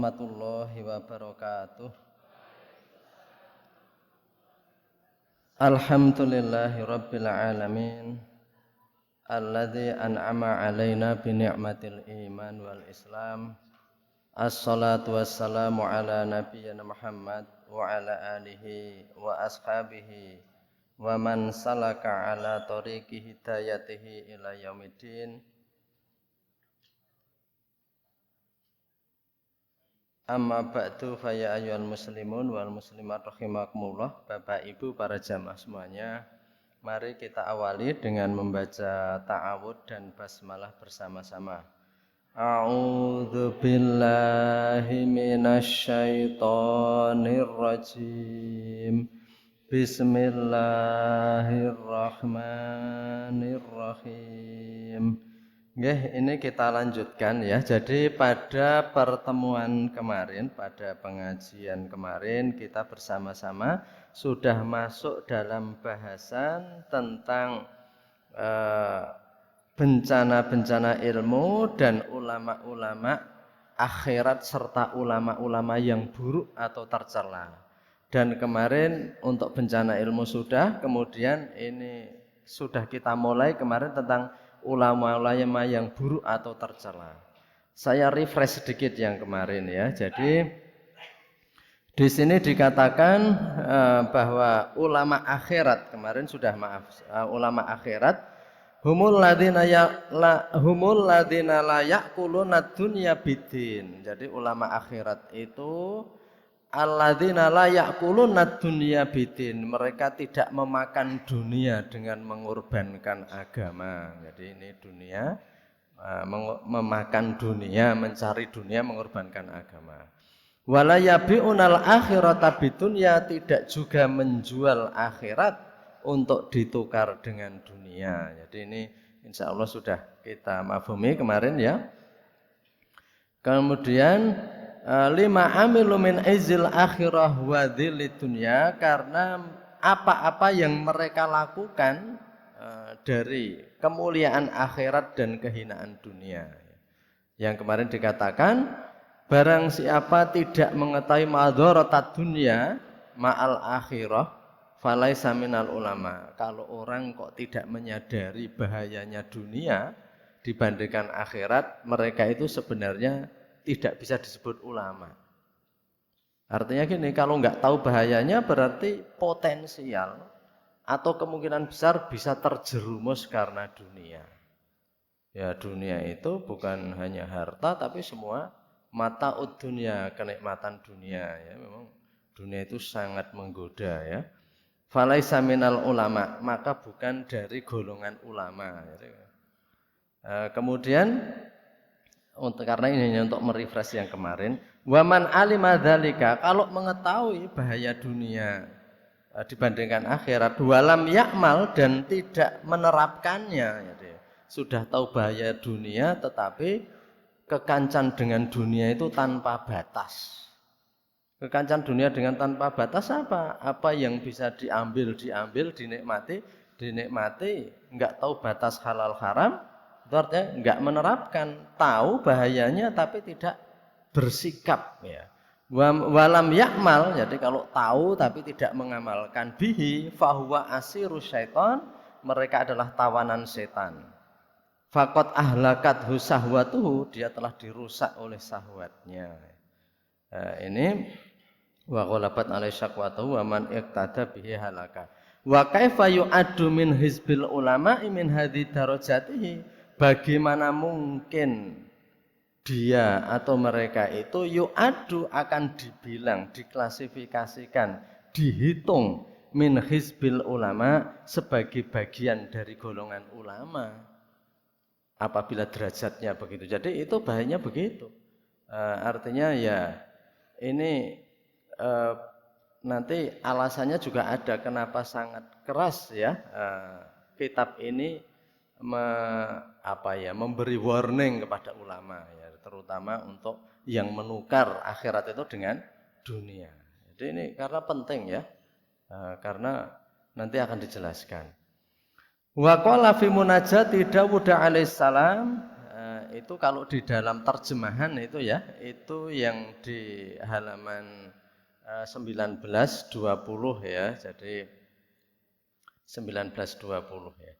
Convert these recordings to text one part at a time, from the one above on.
warahmatullahi wabarakatuh. Alhamdulillahi rabbil alamin alladzi an'ama alaina bi ni'matil iman wal islam. Assalatu wassalamu ala nabiyyina Muhammad wa ala alihi wa ashabihi wa man salaka ala tariqi hidayatihi ila yaumiddin. Amma ba'du fa ya ayyuhal muslimun wal muslimat rahimakumullah. Bapak Ibu para jamaah semuanya, mari kita awali dengan membaca ta'awudz dan basmalah bersama-sama. A'udzu billahi minasy syaithanir rajim. Bismillahirrahmanirrahim. Nggih, ini kita lanjutkan ya. Jadi pada pertemuan kemarin, pada pengajian kemarin kita bersama-sama sudah masuk dalam bahasan tentang bencana-bencana ilmu dan ulama-ulama akhirat serta ulama-ulama yang buruk atau tercela. Dan kemarin untuk bencana ilmu sudah, kemudian ini sudah kita mulai kemarin tentang ulama-ulama yang buruk atau tercela. Saya refresh sedikit yang kemarin ya. Jadi di sini dikatakan bahwa ulama akhirat kemarin sudah ulama akhirat humul ladzina la yaquluna dunya bidin. Jadi ulama akhirat itu alladzina la yaquluna dunya bidin, mereka tidak memakan dunia dengan mengorbankan agama. Jadi ini dunia memakan dunia, mencari dunia, mengorbankan agama. Wala yabi'unal akhirata bidunya, tidak juga menjual akhirat untuk ditukar dengan dunia. Jadi ini insya Allah sudah kita mafhumi kemarin ya. Kemudian lima amilu min izil akhirah wa dhillid dunya, karena apa-apa yang mereka lakukan dari kemuliaan akhirat dan kehinaan dunia. Yang kemarin dikatakan barang siapa tidak mengetahui madharatat dunya ma'al akhirah falaisa minal ulama. Kalau orang kok tidak menyadari bahayanya dunia dibandingkan akhirat, mereka itu sebenarnya tidak bisa disebut ulama. Artinya gini, kalau nggak tahu bahayanya berarti potensial atau kemungkinan besar bisa terjerumus karena dunia. Ya, dunia itu bukan hanya harta tapi semua mata dunia, kenikmatan dunia ya. Memang dunia itu sangat menggoda ya. Falaisa minal ulama, maka bukan dari golongan ulama. Kemudian karena ini hanya untuk merefresh yang kemarin, waman alima dzalika, kalau mengetahui bahaya dunia dibandingkan akhirat, walam yakmal, dan tidak menerapkannya, jadi sudah tahu bahaya dunia tetapi kekancan dengan dunia itu tanpa batas. Kekancan dunia dengan tanpa batas apa? Apa yang bisa diambil, dinikmati, enggak tahu batas halal haram. Itu artinya enggak menerapkan, tahu bahayanya tapi tidak bersikap ya. Walam yakmal, jadi kalau tahu tapi tidak mengamalkan, bihi fahuwa asirus syaitan, mereka adalah tawanan setan. Faqad ahlakat husahwatuhu, dia telah dirusak oleh syahwatnya. Ini wa ghalabat alai syakwatuhu wa man iqtada bihi halaka. Wa kaifa yu'addu min hizbil ulama'i min hadhi darajatihi, bagaimana mungkin dia atau mereka itu yu'addu akan dibilang, diklasifikasikan, dihitung min hizbil ulama sebagai bagian dari golongan ulama apabila derajatnya begitu. Jadi itu bahayanya begitu. Artinya ya ini nanti alasannya juga ada kenapa sangat keras ya kitab ini memberi warning kepada ulama ya, terutama untuk yang menukar akhirat itu dengan dunia. Jadi ini karena penting ya, karena nanti akan dijelaskan. Wa qala fi munajati Dawud alaihissalam, itu kalau di dalam terjemahan itu ya, itu yang di halaman 1920 ya. Jadi 1920 ya.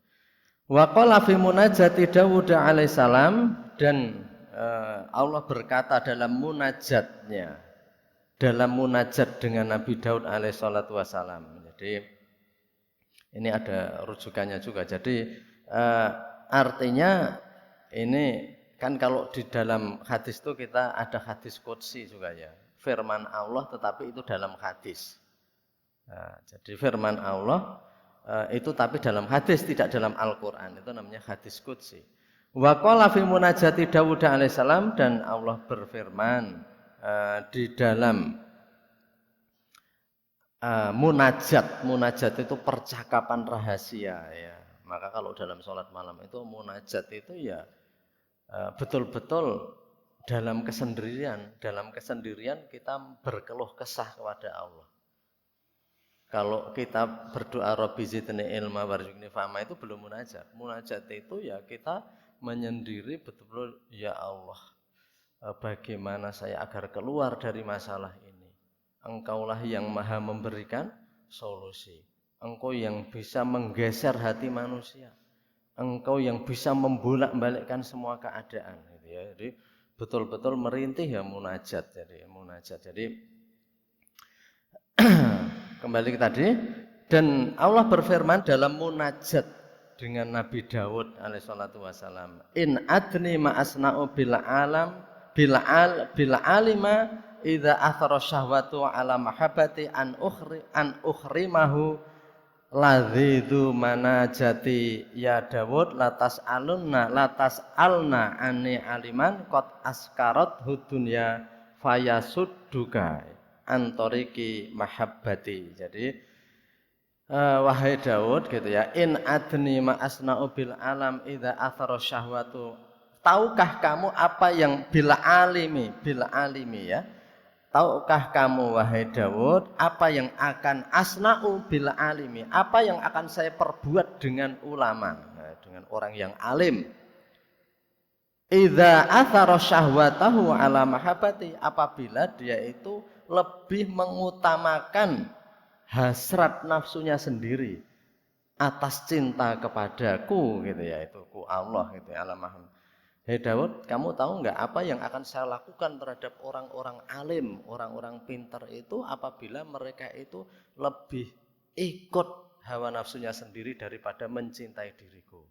Wa qala fi munajati Dawud alaihissalam, dan Allah berkata dalam munajatnya, dalam munajat dengan Nabi Daud alaihissalatu wassalam. Jadi ini ada rujukannya juga. Jadi artinya ini kan kalau di dalam hadis itu kita ada hadis qudsi juga ya. Firman Allah tetapi itu dalam hadis. Nah, jadi firman Allah itu tapi dalam hadis, tidak dalam Al-Quran. Itu namanya hadis qudsi. Wa qala fi munajati Dawud alaihissalam, dan Allah berfirman di dalam munajat itu percakapan rahasia ya. Maka kalau dalam sholat malam itu munajat itu ya betul-betul dalam kesendirian kita berkeluh kesah kepada Allah. Kalau kita berdoa Rabbi zidni ilma warzuqni fahma itu belum munajat. Munajat itu ya kita menyendiri betul-betul, ya Allah, bagaimana saya agar keluar dari masalah ini. Engkaulah yang maha memberikan solusi. Engkau yang bisa menggeser hati manusia. Engkau yang bisa membolak-balikkan semua keadaan. Gitu ya. Jadi betul-betul merintih ya munajat. Jadi kembali ke tadi, dan Allah berfirman dalam munajat dengan Nabi Daud alaihissalatu wassalam, in adni ma asna'u bil alima idza athara syahwatu ala mahabbati an ukhrimahu ladhidu manajati ya Daud latas alna ani aliman qad askarat hudunya fayasudduka antoriki mahabbati. Jadi wahai Daud gitu ya, in adni ma asna'u bil alam idza athara syahwatu, tahukah kamu apa yang bil alimi ya, tahukah kamu wahai Daud apa yang akan asna'u bil alimi, apa yang akan saya perbuat dengan ulama, dengan orang yang alim. Idza athara syahwatahu ala mahabbati, apabila dia itu lebih mengutamakan hasrat nafsunya sendiri atas cinta kepadaku gitu ya, itu ku Allah gitu ya, alamahum. Hei Daud, kamu tahu nggak apa yang akan saya lakukan terhadap orang-orang alim, orang-orang pintar itu apabila mereka itu lebih ikut hawa nafsunya sendiri daripada mencintai diriku.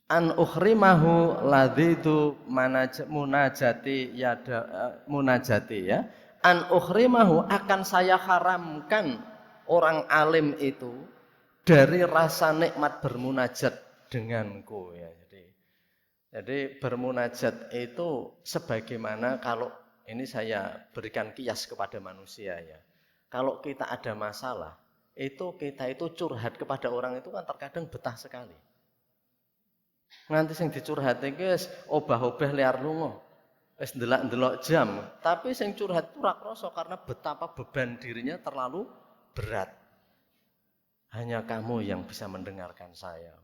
An ukhrimahu ladhidu munajati ya. An ukhrimahu, akan saya haramkan orang alim itu dari rasa nikmat bermunajat denganku ya. Jadi bermunajat itu sebagaimana, kalau ini saya berikan kias kepada manusia ya. Kalau kita ada masalah, itu kita itu curhat kepada orang itu kan terkadang betah sekali. Nganti sing dicurhate guys obah-obah liar lunga. Wis ndelok-ndelok jam, tapi sing curhat itu ora krasa karena betapa beban dirinya terlalu berat. Hanya kamu yang bisa mendengarkan saya.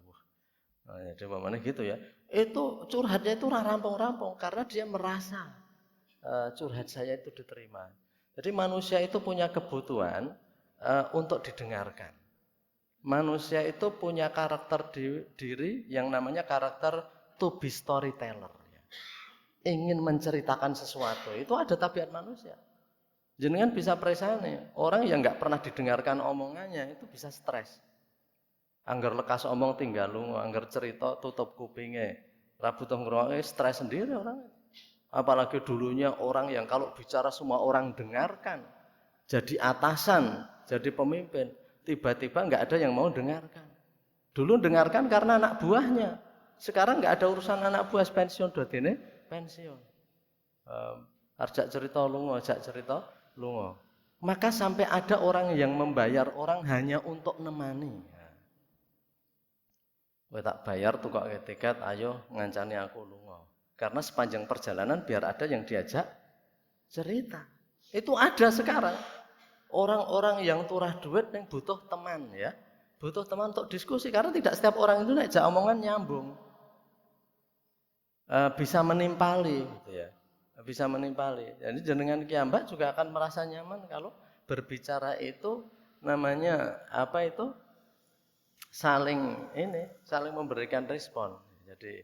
Nah, jadi mana gitu ya. Itu curhatnya itu ora rampung-rampung karena dia merasa curhat saya itu diterima. Jadi manusia itu punya kebutuhan untuk didengarkan. Manusia itu punya karakter diri yang namanya karakter to be storyteller. Ingin menceritakan sesuatu, itu ada tabiat manusia. Jenengan bisa presane, orang yang nggak pernah didengarkan omongannya itu bisa stres. Angger lekas omong tinggal lunga, angger cerita tutup kupinge, rabu teng ngrungokke stres sendiri orang. Apalagi dulunya orang yang kalau bicara semua orang dengarkan, jadi atasan, jadi pemimpin, tiba-tiba nggak ada yang mau dengarkan. Dulu dengarkan karena anak buahnya, sekarang nggak ada urusan anak buah, pensiun dodene pensiun. Arjak cerita lunga, ajak cerita lunga. Maka sampai ada orang yang membayar orang hanya untuk nemani. Kowe tak bayar tukok tiket, ayo ngancani aku lunga. Karena sepanjang perjalanan biar ada yang diajak cerita. Itu ada sekarang. Orang-orang yang turah duit yang butuh teman ya. Butuh teman untuk diskusi karena tidak setiap orang itu ngajak omongan nyambung. bisa menimpali gitu ya. Bisa menimpali. Jadi jenengan kiambak juga akan merasa nyaman kalau berbicara itu namanya apa itu saling memberikan respon. Jadi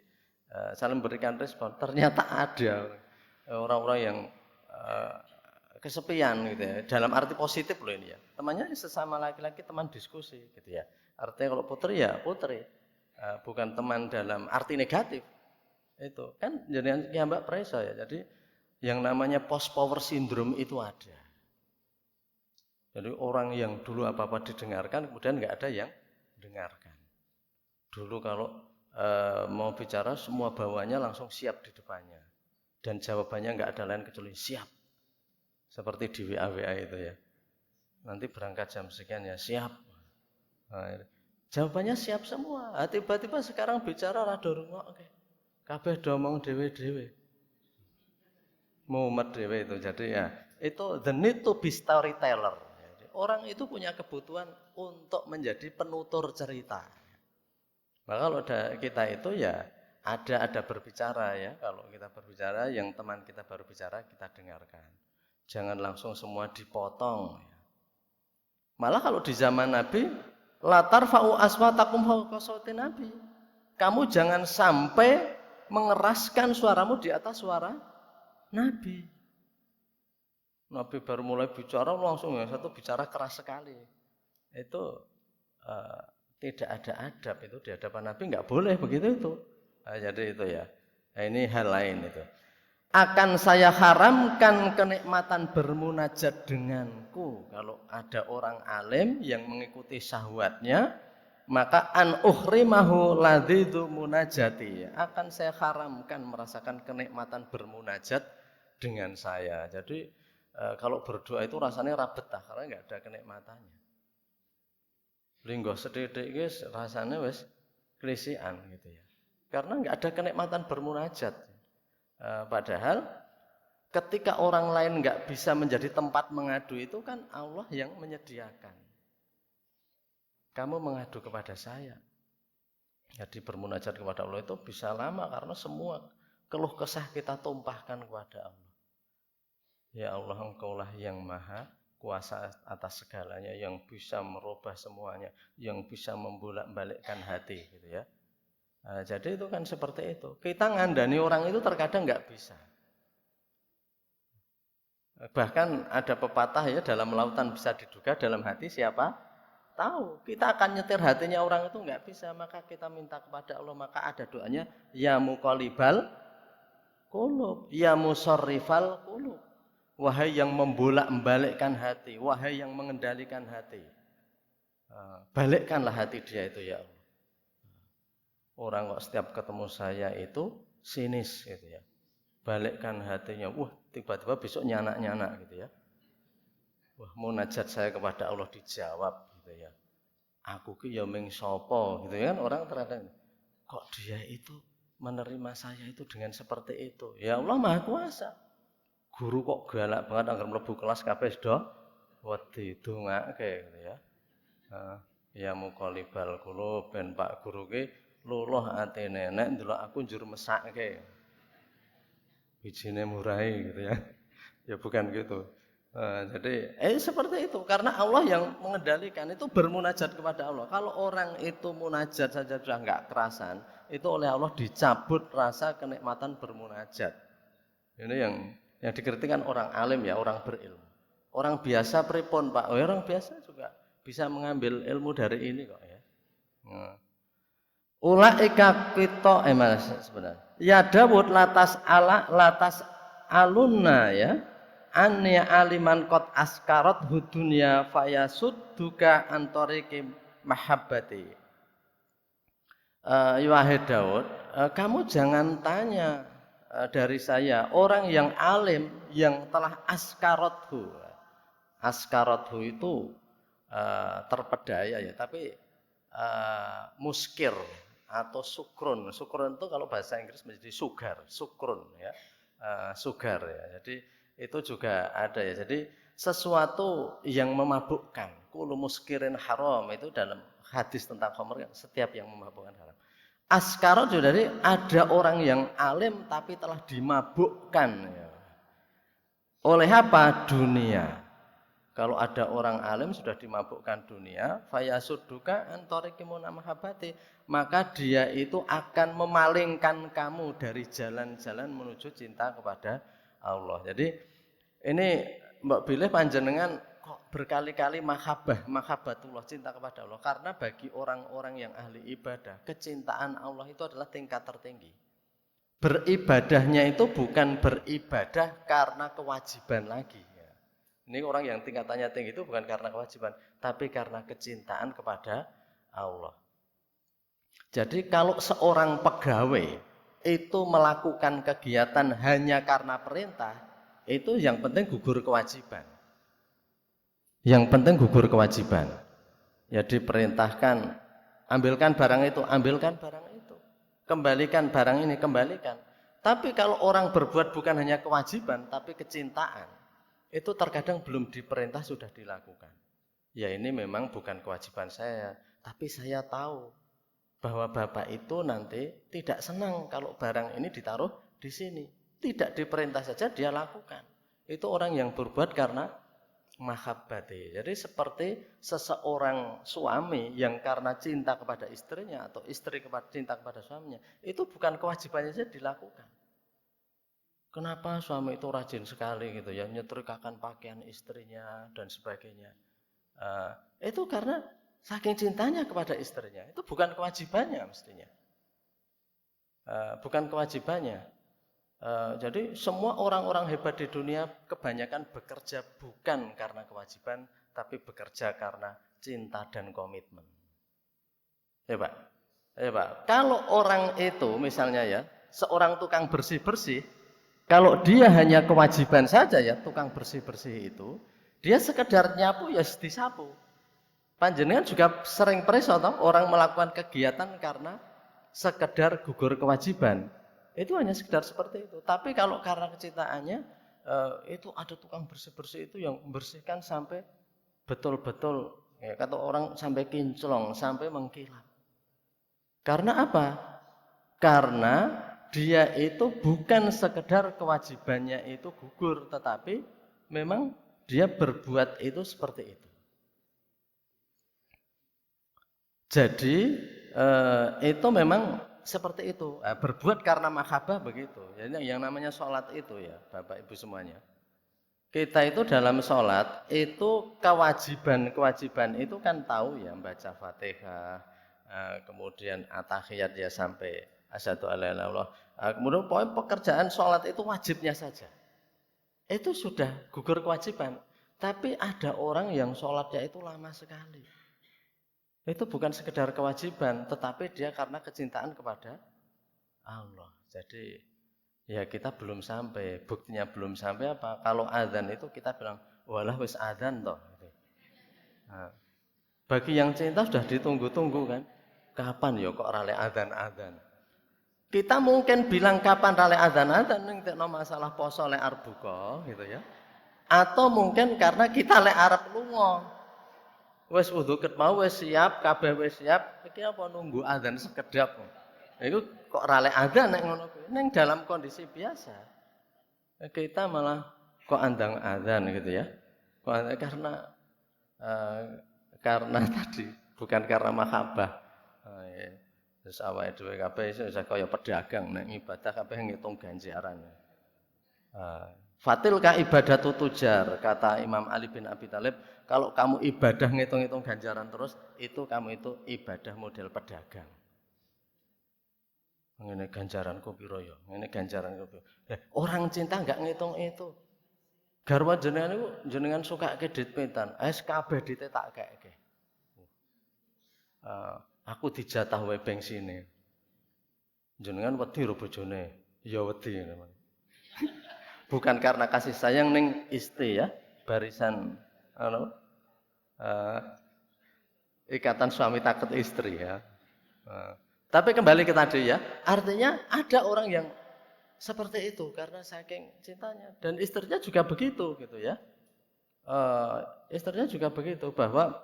saling memberikan respon. Ternyata ada orang-orang yang eh, kesepian gitu ya. Dalam arti positif loh ini ya. Temannya sesama laki-laki teman diskusi gitu ya. Artinya kalau putri ya putri. Bukan teman dalam arti negatif. Itu kan jadi Mbak Preso ya. Jadi yang namanya post power syndrome itu ada. Jadi orang yang dulu apa-apa didengarkan kemudian nggak ada yang dengarkan. Dulu kalau mau bicara semua bawahnya langsung siap di depannya. Dan jawabannya nggak ada lain kecuali siap. Seperti di WA itu ya. Nanti berangkat jam sekian ya siap. Nah, jawabannya siap semua. Tiba-tiba sekarang bicara rada rungok. Kabeh domong dewe-dewe. Mumet dewe itu. Jadi ya itu the need to be storyteller. Jadi, orang itu punya kebutuhan untuk menjadi penutur cerita. Maka kalau ada kita itu ya ada berbicara ya. Kalau kita berbicara, yang teman kita baru bicara kita dengarkan. Jangan langsung semua dipotong. Malah kalau di zaman Nabi, latar fa'u aswatakum fawqa sauti Nabi. Kamu jangan sampai mengeraskan suaramu di atas suara Nabi. Nabi baru mulai bicara langsung yang satu bicara keras sekali. Itu tidak ada adab itu di hadapan Nabi, nggak boleh begitu itu. Nah, jadi itu ya. Nah, ini hal lain itu. Akan saya haramkan kenikmatan bermunajat denganku. Kalau ada orang alim yang mengikuti syahwatnya, maka an uhrimahu ladzidu munajati. Akan saya haramkan merasakan kenikmatan bermunajat dengan saya. Jadi kalau berdoa itu rasanya rabetah karena nggak ada kenikmatannya. Linggo sedidik guys rasanya wes klisian gitu ya. Karena nggak ada kenikmatan bermunajat. Padahal ketika orang lain nggak bisa menjadi tempat mengadu itu kan Allah yang menyediakan. Kamu mengadu kepada saya. Jadi bermunajat kepada Allah itu bisa lama karena semua keluh kesah kita tumpahkan kepada Allah. Ya Allah, Engkaulah yang maha kuasa atas segalanya, yang bisa merubah semuanya, yang bisa membolak-balikkan hati gitu ya. Nah, jadi itu kan seperti itu. Kita ngandani orang itu terkadang nggak bisa. Bahkan ada pepatah ya, dalam lautan bisa diduga, dalam hati siapa? Tahu. Kita akan nyetir hatinya orang itu nggak bisa, maka kita minta kepada Allah. Maka ada doanya, ya muqallibal qulub, ya musarrifal qulub. Wahai yang membolak-balikkan hati, wahai yang mengendalikan hati. Balikkanlah hati dia itu ya Allah. Orang kok setiap ketemu saya itu sinis gitu ya. Balikkan hatinya. Wah, tiba-tiba besok nyanak-nyanak gitu ya. Wah, munajat saya kepada Allah dijawab gitu ya. Aku ki ya ming sapa gitu kan, orang terkadang kok dia itu menerima saya itu dengan seperti itu. Ya Allah Maha Kuasa. Guru kok galak banget anggar mlebu kelas kabeh sedo wedi dongake gitu ya. Ya muqallibal qulub ben Pak Guru ki luluh atine nek ndelok aku njur mesake. Bijine murai gitu ya. Ya bukan gitu. Jadi seperti itu karena Allah yang mengendalikan itu bermunajat kepada Allah. Kalau orang itu munajat saja sudah enggak kerasan, itu oleh Allah dicabut rasa kenikmatan bermunajat. Ini yang dikritikan orang alim ya, orang berilmu. Orang biasa pripun Pak? Orang biasa juga bisa mengambil ilmu dari ini kok ya. Ulaika kita mas sebenarnya. Ya Dawud latas alunna ya. Anya aliman kot askarat hudunya fayasudduka antoriki mahabbati. Wahai Daud, kamu jangan tanya dari saya orang yang alim yang telah askarathu. Askarathu itu terpedaya ya, tapi muskir atau sukrun. Sukrun itu kalau bahasa Inggris menjadi sugar, sukrun ya. Sugar ya. Jadi itu juga ada ya. Jadi sesuatu yang memabukkan. Kullu muskirin haram itu dalam hadis tentang khamr, setiap yang memabukkan haram. Askara dari ada orang yang alim tapi telah dimabukkan ya. Oleh apa? Dunia. Kalau ada orang alim sudah dimabukkan dunia, fayasudduka antorikimun mahabbati, maka dia itu akan memalingkan kamu dari jalan-jalan menuju cinta kepada Allah. Jadi ini Mbak Bilih panjenengan kok berkali-kali mahabbatullah, cinta kepada Allah, karena bagi orang-orang yang ahli ibadah, kecintaan Allah itu adalah tingkat tertinggi. Beribadahnya itu bukan beribadah karena kewajiban lagi. Ini orang yang tingkatannya tinggi itu bukan karena kewajiban, tapi karena kecintaan kepada Allah. Jadi kalau seorang pegawai itu melakukan kegiatan hanya karena perintah, itu yang penting gugur kewajiban. Yang penting gugur kewajiban. Ya diperintahkan, ambilkan barang itu, ambilkan barang itu. Kembalikan barang ini, kembalikan. Tapi kalau orang berbuat bukan hanya kewajiban, tapi kecintaan, itu terkadang belum diperintah sudah dilakukan. Ya ini memang bukan kewajiban saya, tapi saya tahu bahwa Bapak itu nanti tidak senang kalau barang ini ditaruh di sini. Tidak diperintah saja dia lakukan. Itu orang yang berbuat karena mahabbati. Jadi seperti seseorang suami yang karena cinta kepada istrinya atau istri cinta kepada suaminya, itu bukan kewajibannya saja dilakukan. Kenapa suami itu rajin sekali gitu ya, nyetrikakan pakaian istrinya dan sebagainya. Itu karena saking cintanya kepada istrinya. Itu bukan kewajibannya mestinya. Bukan kewajibannya. Jadi semua orang-orang hebat di dunia kebanyakan bekerja bukan karena kewajiban, tapi bekerja karena cinta dan komitmen. Ya Pak. Ya Pak. Kalau orang itu misalnya ya, seorang tukang bersih-bersih, kalau dia hanya kewajiban saja ya, tukang bersih-bersih itu, dia sekedar nyapu ya disapu. Panjenengan juga sering preso toh, orang melakukan kegiatan karena sekedar gugur kewajiban. Itu hanya sekedar seperti itu. Tapi kalau karena kecintaannya, itu ada tukang bersih-bersih itu yang membersihkan sampai betul-betul, ya, kata orang sampai kinclong, sampai mengkilap. Karena apa? Karena dia itu bukan sekedar kewajibannya itu gugur, tetapi memang dia berbuat itu seperti itu. Jadi itu memang seperti itu. Berbuat karena mahabbah begitu. Jadi yang namanya sholat itu ya, Bapak Ibu semuanya. Kita itu dalam sholat itu kewajiban itu kan tahu ya, baca Fatihah, kemudian at-tahiyat ya sampai asyhadu alla ilaha illallah. Kemudian poin pekerjaan sholat itu wajibnya saja. Itu sudah gugur kewajiban. Tapi ada orang yang sholatnya itu lama sekali. Itu bukan sekedar kewajiban, tetapi dia karena kecintaan kepada Allah. Jadi ya kita belum sampai. Buktinya belum sampai apa? Kalau adzan itu kita bilang, walah wis adzan toh. Nah, bagi yang cinta sudah ditunggu-tunggu kan. Kapan ya kok rale adzan-adzan? Kita mungkin bilang kapan rale adzan-adzan ning tekno masalah poso lek arep buka gitu ya. Atau mungkin karena kita lek arep lunga. Wis wudu ket mau wis siap, kabeh wis siap, iki apa nunggu adzan sekedap. Iku kok rale adzan nek ngono kuwi. Ning dalam kondisi biasa kita malah kok andang adzan gitu ya. Karena tadi bukan karena mahabbah. Terus awake dhewe kabeh iso kaya pedagang nek ibadah kabeh ngitung ganjaran. Fatil ka ibadatu tujar, kata Imam Ali bin Abi Thalib, kalau kamu ibadah ngitung-ngitung ganjaran terus, itu kamu itu ibadah model pedagang. Ngene ganjaranku piro ya? Ngene ganjaranku piro? Orang cinta enggak ngitung itu. Garwa jenengan niku jenengan sukake dit petan, kabeh dite tak keke. Aku dijatah wae bengsine. Jenengan wedi ro bojone? Ya wedi. Bukan karena kasih sayang ning istri ya, barisan ikatan suami takut istri ya. Tapi kembali ke tadi ya, artinya ada orang yang seperti itu karena saking cintanya dan istrinya juga begitu gitu ya. Istrinya juga begitu bahwa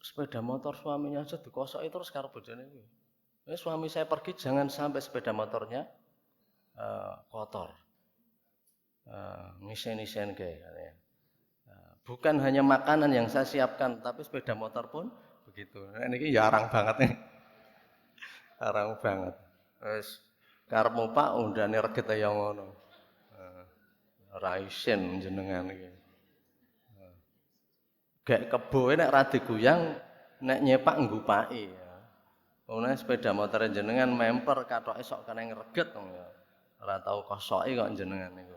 sepeda motor suaminya aja dikosoki terus karo bojone kuwi. Suami saya pergi jangan sampai sepeda motornya kotor. Ngisen-ngisen kayak. Bukan hanya makanan yang saya siapkan, tapi sepeda motor pun begitu. Nah, ini jarang banget nih. Jarang banget. Wis karepmu Pak undane reget ya ngono. Ora isen jenengan iki. Gek kebo nek ra diguyang nek nyepak nggupaki ya. Wong sepeda motor jenengan memper katoke sok kena ngreget ya. Ora tau kosoki kok jenengan niku.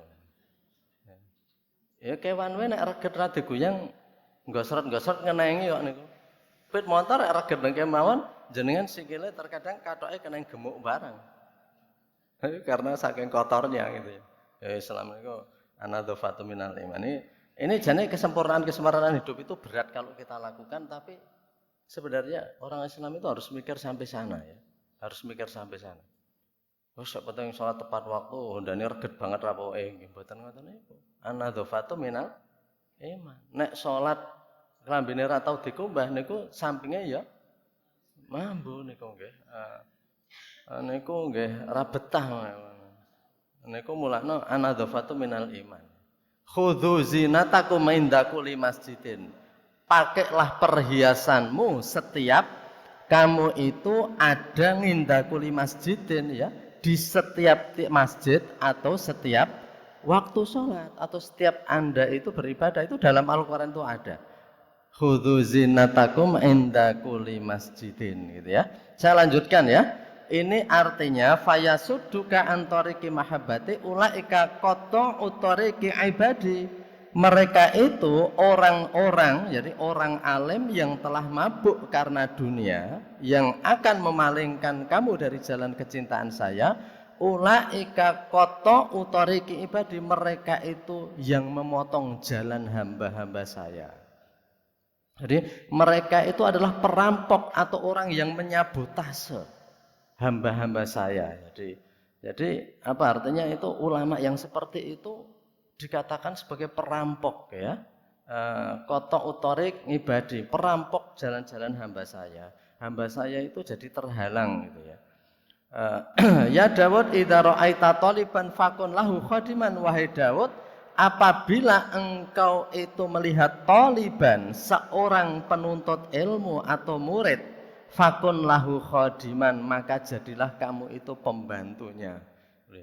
Ya kewan wae nek reget ra diguyang nggosret-nggosret ngenengi kok niku. Sepeda motor nek reget nang kemawon jenengan sikile terkadang katoke kena gemuk barang. Karena saking kotornya gitu ya. Ya Islam niku anadzafatu minal iman. Ini jane kesempurnaan hidup itu berat kalau kita lakukan, tapi sebenarnya orang Islam itu harus mikir sampai sana ya. Harus mikir sampai sana. Wes sak penting salat tepat waktu, hondane reget banget rapoke nggih mboten ngoten niku. Anadzafatu minal iman. Nek salat klambine ra tau dikumbah niku sampinge ya mambu niku nggih. Niku nggih ra betah. Niku mulakno anadzafatu minal iman. Khudzu zinatakum inda kulli masjidin. Pakailah perhiasanmu setiap kamu itu ada ngindakuli masjidin ya, di setiap masjid atau setiap waktu sholat atau setiap Anda itu beribadah, itu dalam Al-Quran itu ada. Khudzu zinatakum inda kulli masjidin gitu ya. Saya lanjutkan ya. Ini artinya fayasudduka antariki mahabbati ulaika qata utariki ibadi. Mereka itu orang-orang, jadi orang alim yang telah mabuk karena dunia, yang akan memalingkan kamu dari jalan kecintaan saya. Ulaika qata utariki ibadi, mereka itu yang memotong jalan hamba-hamba saya. Jadi mereka itu adalah perampok atau orang yang menyabotase hamba-hamba saya. Jadi apa artinya itu ulama yang seperti itu dikatakan sebagai perampok ya. Qata utarik ibadi, perampok jalan-jalan hamba saya. Hamba saya itu jadi terhalang gitu ya. Ya Daud idza ra'aita taliban fakun lahu khadiman, wahai Daud, apabila engkau itu melihat taliban, seorang penuntut ilmu atau murid, fakun lahu khadiman, maka jadilah kamu itu pembantunya.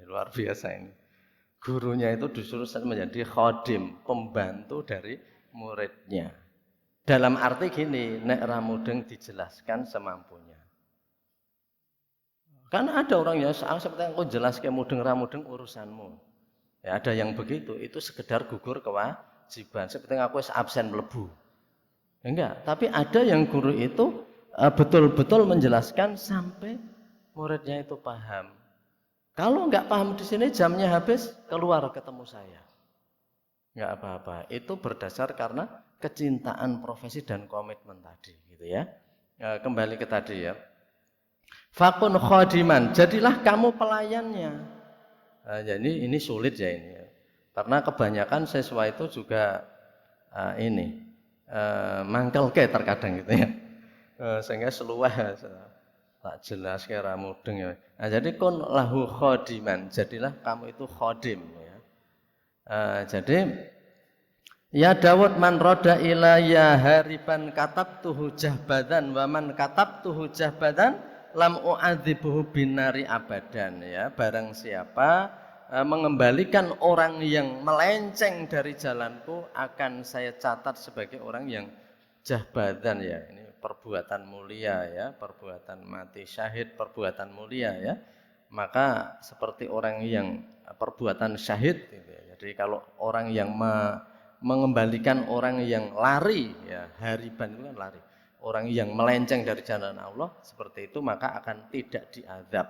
Luar biasa ini. Gurunya itu disuruh menjadi khadim, pembantu dari muridnya. Dalam arti gini, nek ramudeng dijelaskan semampunya. Karena ada orang yang seperti yang aku jelaskan mudeng ramudeng urusanmu. Ya, ada yang begitu, itu sekedar gugur kewajiban. Seperti yang aku absen melebu. Enggak, tapi ada yang guru itu betul-betul menjelaskan sampai muridnya itu paham. Kalau enggak paham di sini jamnya habis, keluar ketemu saya. Enggak apa-apa. Itu berdasar karena kecintaan profesi dan komitmen tadi, gitu ya. Kembali ke tadi ya. Fakun khadiman, jadilah kamu pelayannya. Jadi ini sulit ya ini. Karena kebanyakan siswa itu juga mangkel ke terkadang gitu ya. Sehingga seluah tak jelas kira mudeng ya. Nah, jadi kun lahu khadiman, jadilah kamu itu khadim ya. Jadi ya Daud man roda ilayya hariban katabtuhu jahbadan wa man katabtuhu jahbadan lam u'adzibuhu binari abadan ya. Barang siapa mengembalikan orang yang melenceng dari jalanku, akan saya catat sebagai orang yang jahbadan ya. Ini perbuatan mulia ya, perbuatan mati syahid, perbuatan mulia ya. Maka seperti orang yang perbuatan syahid gitu ya. Jadi kalau orang yang mengembalikan orang yang lari ya, hariban itu kan lari, orang yang melenceng dari jalan Allah seperti itu, maka akan tidak diazab.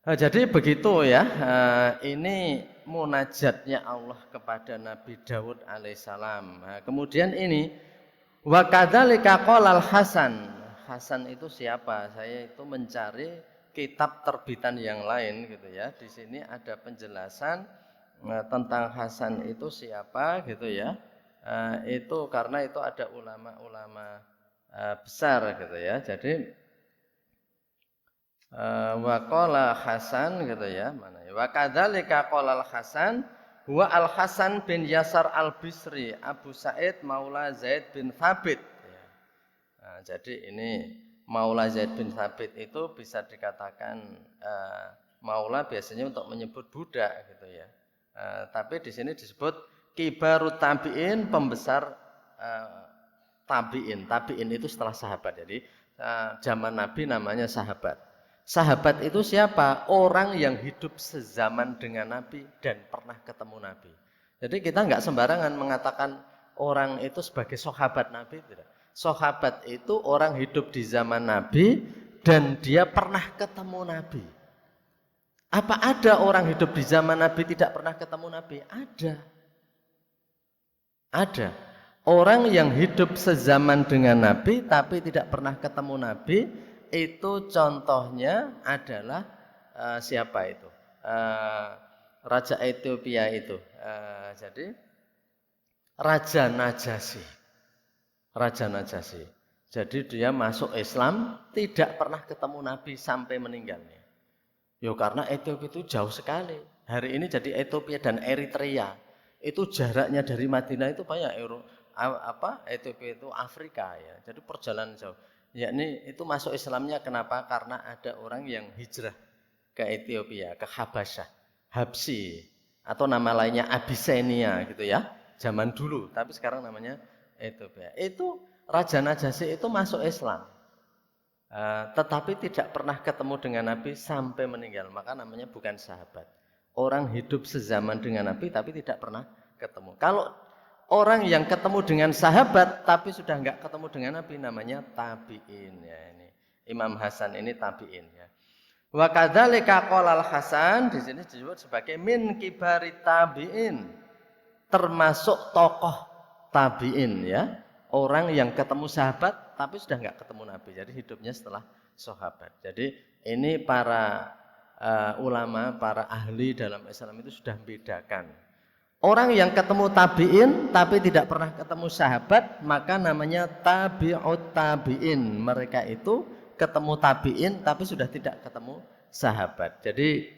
Jadi begitu ya, ini munajatnya Allah kepada Nabi Daud alaihissalam. Kemudian ini wa kadzalika qalal Hasan. Hasan itu siapa? Saya itu mencari kitab terbitan yang lain gitu ya. Di sini ada penjelasan tentang Hasan itu siapa gitu ya. Itu karena itu ada ulama-ulama besar gitu ya. Jadi wa qala Hasan gitu ya. Mana ya? Wa kadzalika qala Hasan huwa Al Hasan bin Yasar Al Bisri Abu Sa'id Maula Zaid bin Thabit ya. Nah, jadi ini Maula Zaid bin Thabit itu bisa dikatakan Maula biasanya untuk menyebut budak gitu ya. Tapi di sini disebut kibarut tabi'in, pembesar tabi'in. Tabi'in itu setelah sahabat. Jadi zaman Nabi namanya sahabat. Sahabat itu siapa? Orang yang hidup sezaman dengan Nabi dan pernah ketemu Nabi. Jadi kita nggak sembarangan mengatakan orang itu sebagai sahabat Nabi, tidak. Sahabat itu orang hidup di zaman Nabi dan dia pernah ketemu Nabi. Apa ada orang hidup di zaman Nabi tidak pernah ketemu Nabi? Ada. Ada. Orang yang hidup sezaman dengan Nabi tapi tidak pernah ketemu Nabi, itu contohnya adalah siapa itu? Raja Ethiopia itu. Jadi Raja Najasyi. Raja Najasyi. Jadi dia masuk Islam tidak pernah ketemu Nabi sampai meninggalnya. Ya karena Ethiopia itu jauh sekali. Hari ini jadi Ethiopia dan Eritrea. Itu jaraknya dari Madinah itu banyak Ethiopia itu Afrika ya. Jadi perjalanan jauh. Yakni itu masuk Islamnya kenapa? Karena ada orang yang hijrah ke Ethiopia, ke Habasyah, Habsi atau nama lainnya Abyssinia gitu ya. Zaman dulu, tapi sekarang namanya Ethiopia. Itu Raja Najasyi itu masuk Islam. Tetapi tidak pernah ketemu dengan Nabi sampai meninggal, maka namanya bukan sahabat. Orang hidup sezaman dengan Nabi tapi tidak pernah ketemu. Kalau orang yang ketemu dengan sahabat tapi sudah enggak ketemu dengan Nabi namanya tabi'in ya. Ini Imam Hasan ini tabi'in ya. Wa kadzalika qala Al-Hasan, di sini disebut sebagai min kibari tabi'in, termasuk tokoh tabi'in ya. Orang yang ketemu sahabat tapi sudah enggak ketemu Nabi. Jadi hidupnya setelah sahabat. Jadi ini para ulama, para ahli dalam Islam itu sudah membedakan. Orang yang ketemu tabi'in tapi tidak pernah ketemu sahabat, maka namanya tabi'ut tabi'in. Mereka itu ketemu tabi'in tapi sudah tidak ketemu sahabat. Jadi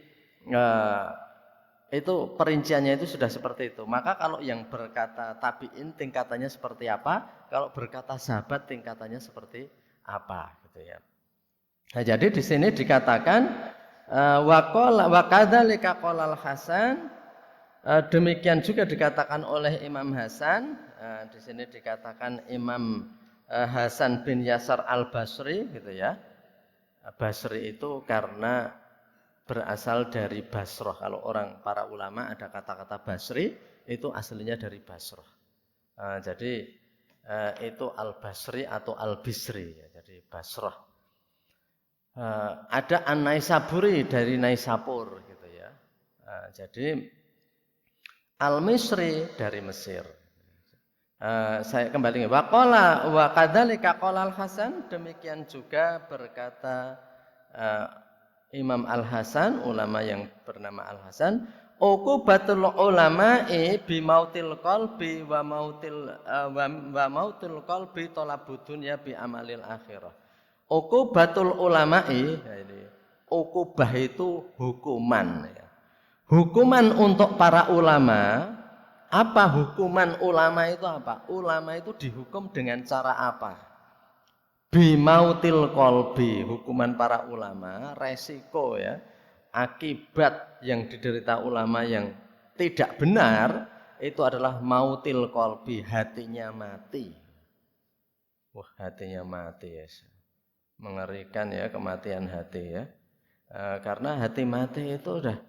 itu perinciannya itu sudah seperti itu. Maka kalau yang berkata tabi'in tingkatannya seperti apa? Kalau berkata sahabat tingkatannya seperti apa gitu ya. Nah, jadi di sini dikatakan wa kadzalika qala Al-Hasan, demikian juga dikatakan oleh Imam Hasan. Di sini dikatakan Imam Hasan bin Yasar Al-Basri gitu ya. Basri itu karena berasal dari Basrah. Kalau para ulama ada kata-kata Basri itu aslinya dari Basrah. Jadi itu Al-Basri atau Al-Bisri ya. Jadi Basrah. Ada An-Naisaburi dari Naisapur gitu ya. Jadi Al-Misri dari Mesir. Saya kembali waqala wa kadzalika qala Al-Hasan, demikian juga berkata Imam Al-Hasan, ulama yang bernama Al-Hasan, uqubatul ulama'i bi mautil qalbi wa mautil qalbi talabud dunya bi amalil akhirah. Uqubatul ulama'i, ini uqubah itu hukuman ya. Hukuman untuk para ulama. Apa hukuman ulama itu apa? Ulama itu dihukum dengan cara apa? Bimautil kolbi, hukuman para ulama, resiko ya, akibat yang diderita ulama yang tidak benar itu adalah mautil kolbi, hatinya mati. Wah, hatinya mati ya, mengerikan ya kematian hati ya, karena hati mati itu udah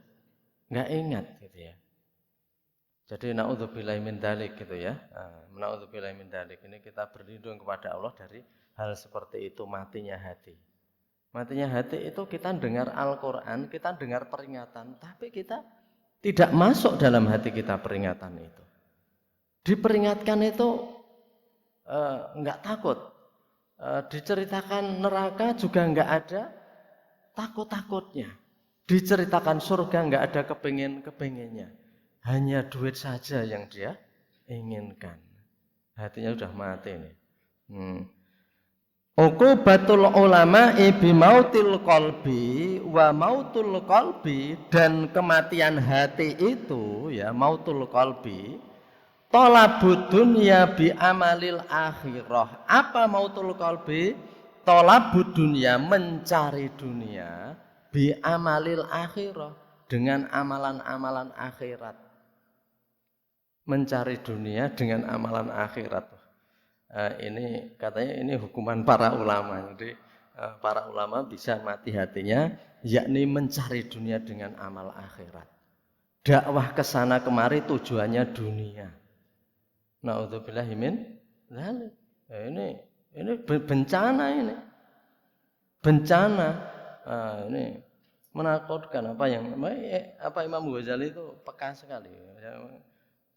nggak ingat gitu ya. Jadi naudzubillahi min dzalik gitu ya. Naudzubillahi min dzalik, ini kita berlindung kepada Allah dari hal seperti itu, matinya hati. Matinya hati itu kita dengar Al-Qur'an, kita dengar peringatan, tapi kita tidak masuk dalam hati kita peringatan itu. Diperingatkan itu enggak takut. Diceritakan neraka juga enggak ada takut-takutnya. Diceritakan surga enggak ada kepingin-kepinginnya. Hanya duit saja yang dia inginkan. Hatinya sudah mati nih. Uqubatul ulama bimautil qalbi wa mautul qalbi, dan kematian hati itu ya mautul qalbi talabud dunya bi amalil akhirah. Apa mautul qalbi? Talabud dunya, mencari dunia, bi amalil akhirah, dengan amalan-amalan akhirat. Mencari dunia dengan amalan akhirat. Ini katanya ini hukuman para ulama. Jadi para ulama bisa mati hatinya, yakni mencari dunia dengan amal akhirat. Dakwah ke sana kemari tujuannya dunia. Na'udzubillahi min dzalik. Ini bencana ini. Bencana. Ini menakutkan. Apa Imam Ghazali itu peka sekali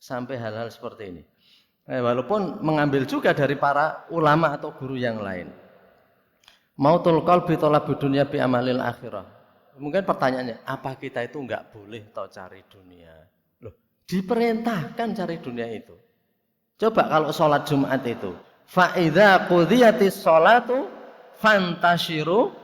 sampai hal-hal seperti ini. Walaupun mengambil juga dari para ulama atau guru yang lain. Mautul qalbi talabud dunya bi amalil akhirah. Mungkin pertanyaannya, apa kita itu enggak boleh cari dunia? Loh, diperintahkan cari dunia itu. Coba kalau sholat Jumat itu, fa idza qudiyatis sholatu fantashiru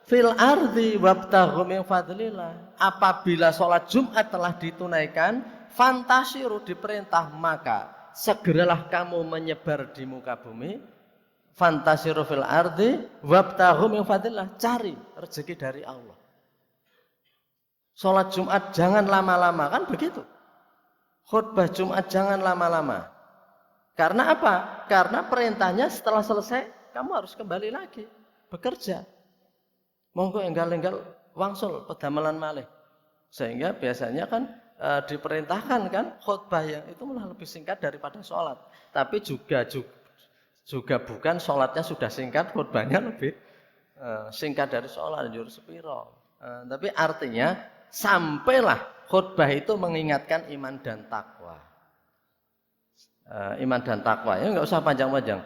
fil ardi wabtaghu min fadlillah. Apabila sholat Jumat telah ditunaikan, fantashiru, diperintah, maka segeralah kamu menyebar di muka bumi, fantasiru fil ardi wabtaghu min fadlillah, cari rezeki dari Allah. Salat Jumat jangan lama-lama, kan begitu. Khutbah Jumat jangan lama-lama. Karena apa? Karena perintahnya setelah selesai kamu harus kembali lagi bekerja. Monggo enggal-enggal wangsul pedamelan malih. Sehingga biasanya kan diperintahkan kan khutbah yang itu malah lebih singkat daripada sholat. Tapi juga bukan sholatnya sudah singkat, khutbahnya lebih singkat dari sholat. Jur sepiro. Tapi artinya sampailah khutbah itu mengingatkan iman dan takwa. Iman dan takwa ya nggak usah panjang-panjang.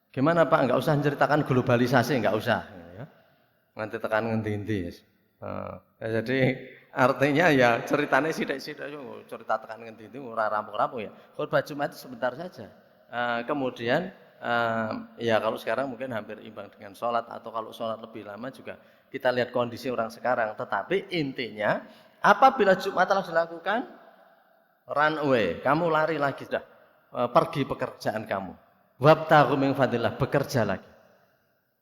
Gimana Pak? Nggak usah menceritakan globalisasi, nggak usah. Ya. Nanti tekan ngendi-endi. Jadi artinya ya ceritanya sidik-sidik, cerita tekan ngendi itu ora rampung-rampung ya. Khutbah Jumat itu sebentar saja. Kemudian ya kalau sekarang mungkin hampir imbang dengan sholat, atau kalau sholat lebih lama juga kita lihat kondisi orang sekarang. Tetapi intinya apabila Jumat telah dilakukan, run away, kamu lari lagi sudah, pergi pekerjaan kamu. Wabtaghu min fadlillah, bekerja lagi.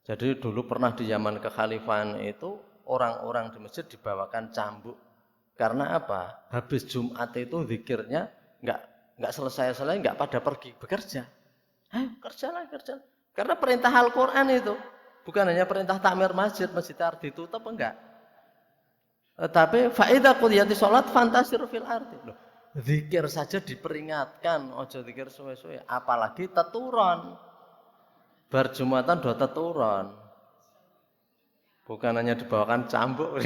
Jadi dulu pernah di zaman kekhalifahan itu orang-orang di masjid dibawakan cambuk. Karena apa? Habis Jumat itu zikirnya enggak selesai-selesai, enggak pada pergi bekerja. Ayo kerjalah. Karena perintah Al-Qur'an itu bukan hanya perintah takmir masjid harus ditutup, enggak. Tapi fa idza qudiyatis shalat fantasiru fil ardi. Loh, zikir saja diperingatkan, ojo zikir suwe-suwe, apalagi teturon. Bar Jumatan do teturon. Bukan hanya dibawakan cambuk,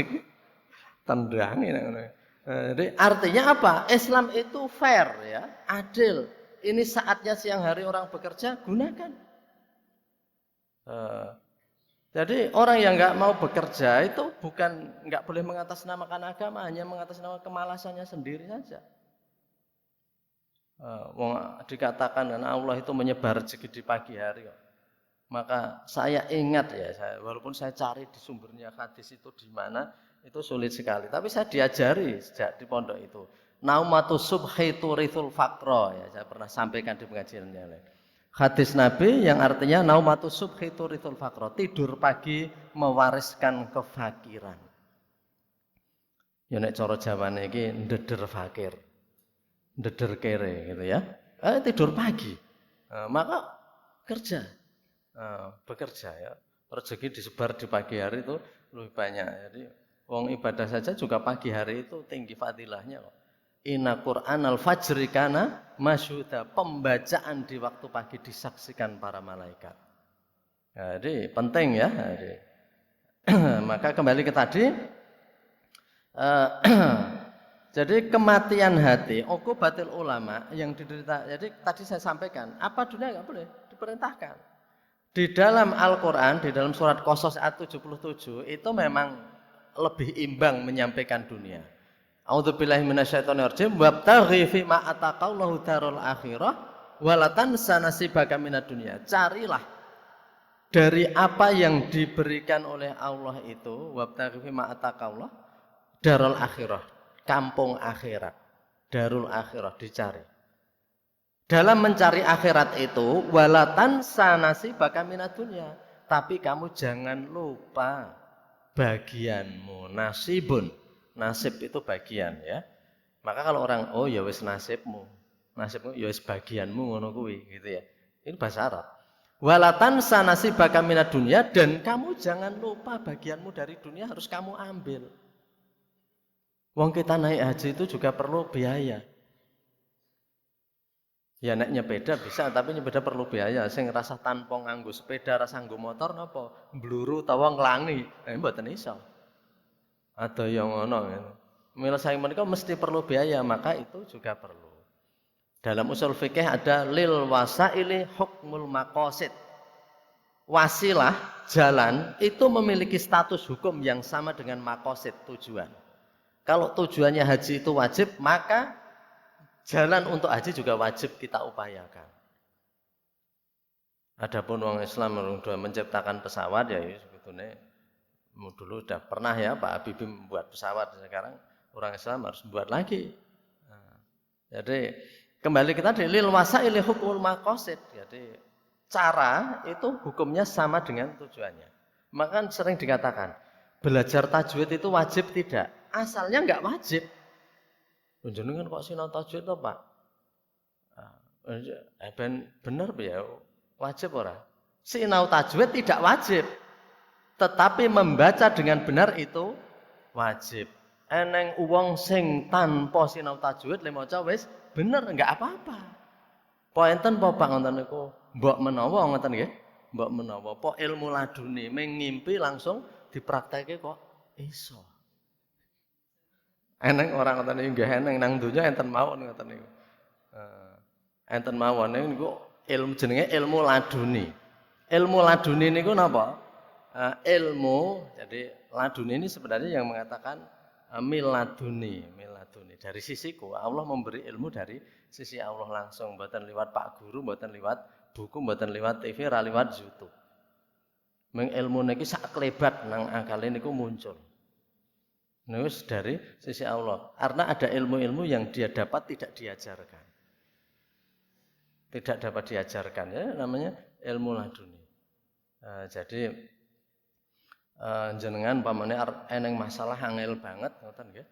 tendangin. Jadi artinya apa? Islam itu fair ya, adil. Ini saatnya siang hari orang bekerja, gunakan. Jadi orang yang nggak mau bekerja itu bukan nggak boleh mengatasnamakan agama, hanya mengatasnamakan kemalasannya sendiri saja. Dikatakan dan Allah itu menyebar rezeki di pagi hari. Maka saya ingat ya, walaupun saya cari di sumbernya hadis itu di mana, itu sulit sekali. Tapi saya diajari sejak di pondok itu. Naumatus subhi turithul faqra, ya saya pernah sampaikan di pengajiannya. Hadis Nabi yang artinya naumatus subhi turithul faqra, tidur pagi mewariskan kefakiran. Ya nek cara Jawane iki ndeder fakir. Ndeder kere gitu ya. Tidur pagi. Maka kerja. Bekerja ya. Rezeki disebar di pagi hari itu lebih banyak. Jadi wong ibadah saja juga pagi hari itu tinggi fadilahnya kok. Inna Qur'anal fajri kana masyhuda, pembacaan di waktu pagi disaksikan para malaikat. Jadi penting ya. Jadi, maka kembali ke tadi, jadi kematian hati, uqubatil ulama yang diderita. Jadi tadi saya sampaikan, apa dunia nggak boleh diperintahkan. Di dalam Al-Quran, di dalam surat Qasas ayat 77 itu memang lebih imbang menyampaikan dunia. A'udzubillahi minasyaitonirrajim. Wabtaghi fima ataqallahu darul akhirah wa la tansa nasibaka minad dunya. Carilah dari apa yang diberikan oleh Allah itu, wabtaghi fima ataqallah, darul akhirah, kampung akhirat, darul akhirah dicari. Dalam mencari akhirat itu walatan sanasi baka minad dunya, tapi kamu jangan lupa bagianmu, nasibun. Nasib itu bagian ya. Maka kalau orang oh ya wis nasibmu ya wis bagianmu ngono kuwi gitu ya. Ini bahasa Arab. Walatan sanasi baka minad dunya, dan kamu jangan lupa bagianmu dari dunia harus kamu ambil. Wong kita naik haji itu juga perlu biaya. Ya nek nyepeda bisa, tapi nyepeda perlu biaya. Sing rasa tanpa nganggo sepeda, rasa nganggo motor napa? Mbluru utawa nglangi. Mboten iso. Ada yang ngono ngene. Menyelesaikan menika mesti perlu biaya, maka itu juga perlu. Dalam usul fikih ada lil wasaili hukmul maqasid. Wasilah, jalan itu memiliki status hukum yang sama dengan maqasid, tujuan. Kalau tujuannya haji itu wajib, maka jalan untuk haji juga wajib kita upayakan. Adapun orang Islam sudah menciptakan pesawat ya sebetulnya dulu sudah pernah ya Pak Habibie membuat pesawat, sekarang orang Islam harus membuat lagi. Nah, jadi kembali kita di lil wasaili hukmul maqasid. Jadi cara itu hukumnya sama dengan tujuannya. Maka sering dikatakan belajar tajwid itu wajib tidak? Asalnya enggak wajib. Jenengan kok sinau tajwid to, Pak? Bener ya, wajib ora? Sinau tajwid tidak wajib. Tetapi membaca dengan benar itu wajib. Eneng wong sing tanpa sinau tajwid le maca wis bener, enggak apa-apa. Po enten po Pak ngoten niku, mbok menawa ngoten nggih. Mbok menawa po ilmu laduni mengimpi langsung dipraktekke kok iso. Eneng orang ngoten niku nggih eneng nang donya enten mawon ngoten niku. Enten mawon niku ilmu jenenge ilmu laduni. Ilmu laduni niku napa? Ilmu, jadi laduni ini sebenarnya yang mengatakan miladuni dari sisiku. Allah memberi ilmu dari sisi Allah langsung, mboten liwat Pak Guru, mboten liwat buku, mboten liwat TV, ra liwat YouTube. Meng ilmu niki sak klebat nang akale niku muncul. Nus dari sisi Allah. Karena ada ilmu-ilmu yang dia dapat tidak diajarkan. Tidak dapat diajarkan ya, namanya ilmu laduni. Jadi jenengan pamane eneng masalah angel banget ngoten nggih.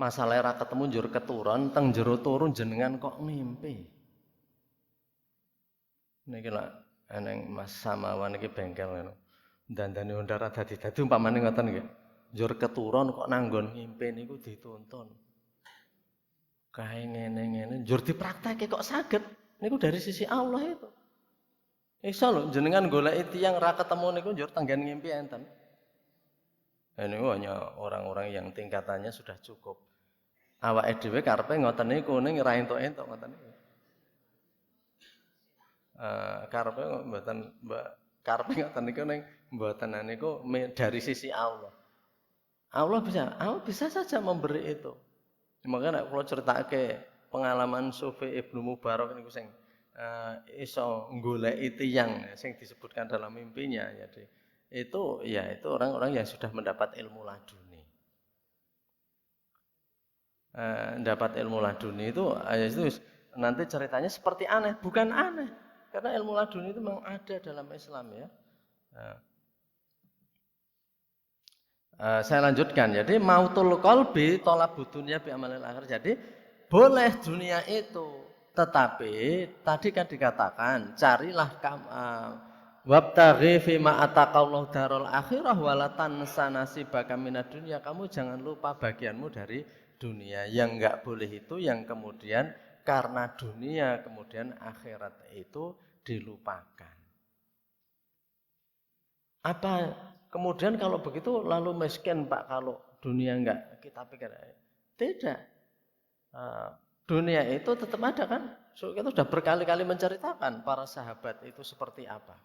Masalah ra ketemu njur keturun, teng jero turun jenengan kok ngimpi. Niki lak eneng Mas Samawan iki bengkel ngono. Dandane Honda ra dadi-dadi umpamane ngoten nggih. Njur keturun kok nanggon ngimpi niku dituntun. Kae ngene-ngene njur dipraktekke kok saged. Niku dari sisi Allah itu. Iso lho jenengan goleki tiyang ra ketemu niku njur tenggen ngimpi enten. Ini hanya orang-orang yang tingkatannya sudah cukup. Awake dhewe karepe ngoten niku ning ra entuk-entuk ngoten niku. Karepe mboten karepe ngoten niku ning mboten niku dari sisi Allah. Allah bisa saja memberi itu. Makanya kalau ceritake pengalaman Sufi Ibnu Mubarak niku sing iso goleki tiyang sing disebutkan dalam mimpinya. Jadi itu orang-orang yang sudah mendapat ilmu laduni. Dapat ilmu laduni itu nanti ceritanya seperti aneh, bukan aneh. Karena ilmu laduni itu memang ada dalam Islam ya. Saya lanjutkan. Jadi mautul qalbi thalabud dunya bi amalil akhir. Jadi boleh dunia itu, tetapi tadi kan dikatakan carilah wabtaghi fima ataqallahu darul akhirah walatan sanasibaka minad dunya. Kamu jangan lupa bagianmu dari dunia. Yang enggak boleh itu yang kemudian karena dunia kemudian akhirat itu dilupakan. Apa kemudian kalau begitu lalu miskin Pak kalau dunia enggak kita pikir? Tidak. Dunia itu tetap ada kan? Kita sudah berkali-kali menceritakan para sahabat itu seperti apa.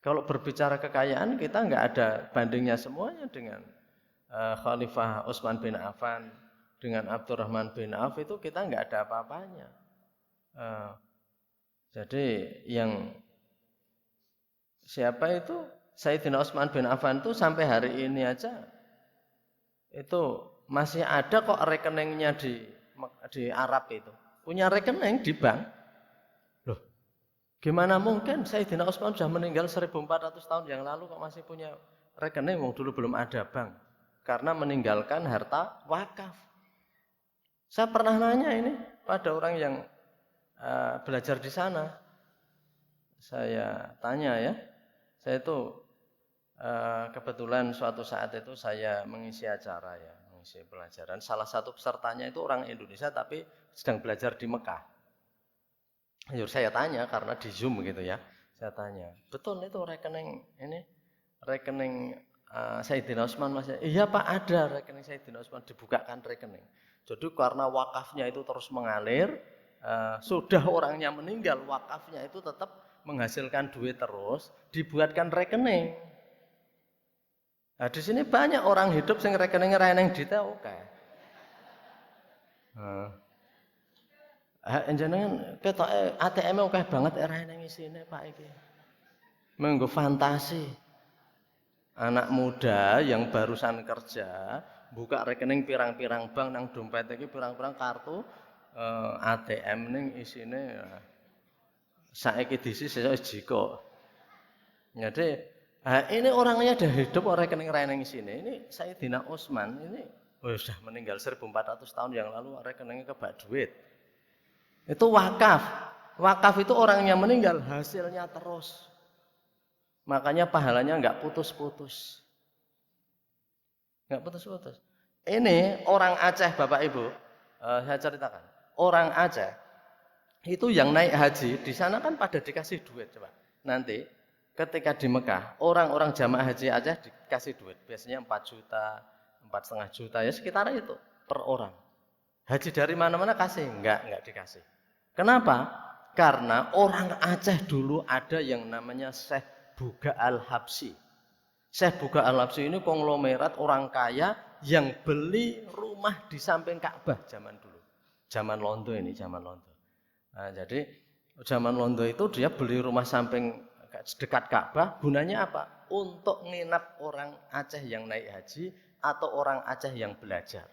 Kalau berbicara kekayaan kita enggak ada bandingnya semuanya dengan Khalifah Utsman bin Affan, dengan Abdurrahman bin Auf itu kita enggak ada apa-apanya. Jadi yang Siapa itu? Sayyidina Utsman bin Affan itu sampai hari ini aja itu masih ada kok rekeningnya di Arab itu. Punya rekening di bank. Loh, gimana mungkin Sayyidina Utsman sudah meninggal 1400 tahun yang lalu kok masih punya rekening, wong dulu belum ada bank. Karena meninggalkan harta wakaf. Saya pernah nanya ini pada orang yang belajar di sana. Saya tanya ya. Saya itu kebetulan suatu saat itu saya mengisi acara ya, mengisi pelajaran. Salah satu pesertanya itu orang Indonesia tapi sedang belajar di Mekah. Saya tanya karena di Zoom gitu ya. Saya tanya, betul itu rekening ini, rekening Sayyidina Utsman Mas? Iya Pak, ada rekening Sayyidina Utsman, dibukakan rekening. Jadi karena wakafnya itu terus mengalir, sudah orangnya meninggal, wakafnya itu tetap menghasilkan duit terus, dibuatkan rekening. Nah, di sini banyak orang hidup sing rekeningnya ra eneng dite oke. Jenengan ketoke ATM oke banget ra eneng isine Pak iki. Menggo fantasi. Anak muda yang barusan kerja buka rekening pirang-pirang bank nang dompet iki pirang-pirang kartu ATM ning isine saiki diisi sesuk jiko. Jadi ini orangnya udah hidup orang rekening rekening sini. Ini Sayyidina Utsman ini sudah meninggal 1400 tahun yang lalu rekeningnya kebak duit. Itu wakaf. Wakaf itu orangnya meninggal hasilnya terus. Makanya pahalanya nggak putus-putus. Nggak putus-putus. Ini orang Aceh Bapak Ibu, saya ceritakan. Orang Aceh itu yang naik haji di sana kan pada dikasih duit coba. Nanti ketika di Mekah, orang-orang jamaah haji Aceh dikasih duit. Biasanya 4 juta, 4,5 juta, ya sekitar itu per orang. Haji dari mana-mana kasih? Enggak dikasih. Kenapa? Karena orang Aceh dulu ada yang namanya Syekh Buga Al-Habsyi. Syekh Buga Al-Habsyi ini konglomerat orang kaya yang beli rumah di samping Ka'bah zaman dulu. Zaman Londo ini, zaman Londo. Nah, jadi zaman Londo itu dia beli rumah samping dekat Ka'bah, gunanya apa? Untuk nginap orang Aceh yang naik haji atau orang Aceh yang belajar.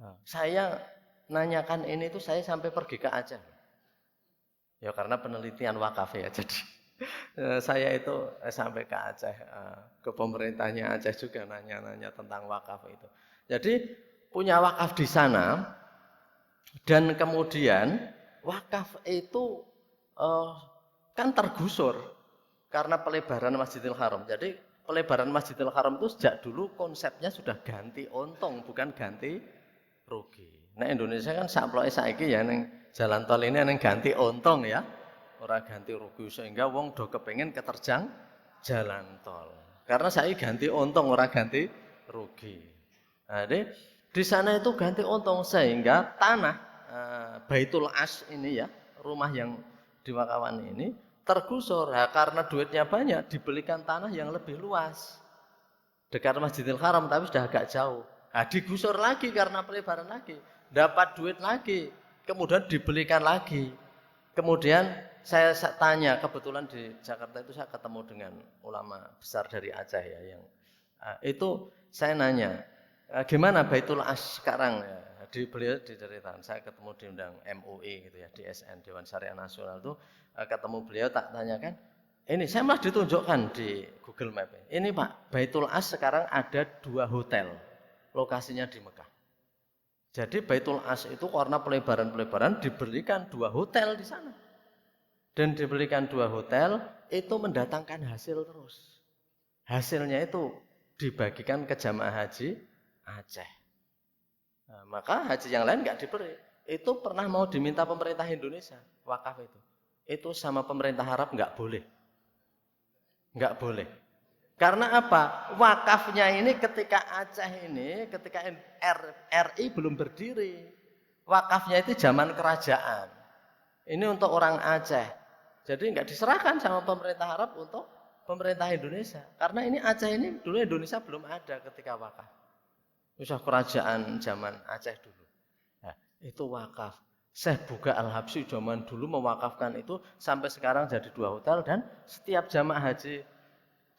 Nah, saya nanyakan ini tuh saya sampai pergi ke Aceh. Ya karena penelitian wakaf ya. Jadi saya itu sampai ke Aceh, ke pemerintahnya Aceh juga nanya-nanya tentang wakaf itu. Jadi punya wakaf di sana dan kemudian wakaf itu kan tergusur karena pelebaran Masjidil Haram. Jadi pelebaran Masjidil Haram itu sejak dulu konsepnya sudah ganti untung, bukan ganti rugi. Nah Indonesia kan saploke saiki ya neng jalan tol ini neng ganti untung ya, ora ganti rugi sehingga wong do kepengen keterjang jalan tol. Karena saya ganti untung ora ganti rugi. Nah, di sana itu ganti untung sehingga tanah Baitul As ini ya, rumah yang di Wakawan ini tergusur karena duitnya banyak dibelikan tanah yang lebih luas dekat Masjidil Haram tapi sudah agak jauh. Nah, digusur lagi karena pelebaran lagi, dapat duit lagi, kemudian dibelikan lagi. Kemudian saya tanya, kebetulan di Jakarta itu saya ketemu dengan ulama besar dari Aceh ya yang itu saya nanya, gimana Baitul As sekarang ya? Beliau diceritakan, saya ketemu diundang MUI gitu ya, DSN Dewan Syariah Nasional itu ketemu beliau tak tanyakan, ini saya malah ditunjukkan di Google Map. Ini Pak, Baitul As sekarang ada 2 hotel, lokasinya di Mekah. Jadi Baitul As itu karena pelebaran diberikan 2 hotel di sana. Dan diberikan 2 hotel itu mendatangkan hasil terus. Hasilnya itu dibagikan ke jamaah haji Aceh. Nah, maka haji yang lain nggak diberi. Itu pernah mau diminta pemerintah Indonesia, wakaf itu. Itu sama pemerintah Arab nggak boleh. Nggak boleh. Karena apa? Wakafnya ini ketika Aceh ini, ketika RI belum berdiri. Wakafnya itu zaman kerajaan. Ini untuk orang Aceh. Jadi nggak diserahkan sama pemerintah Arab untuk pemerintah Indonesia. Karena ini Aceh ini dulu Indonesia belum ada ketika wakaf. Usah kerajaan zaman Aceh dulu. Nah, itu wakaf. Syekh Buga Al-Habsyi zaman dulu mewakafkan itu sampai sekarang jadi 2 hotel dan setiap jamaah haji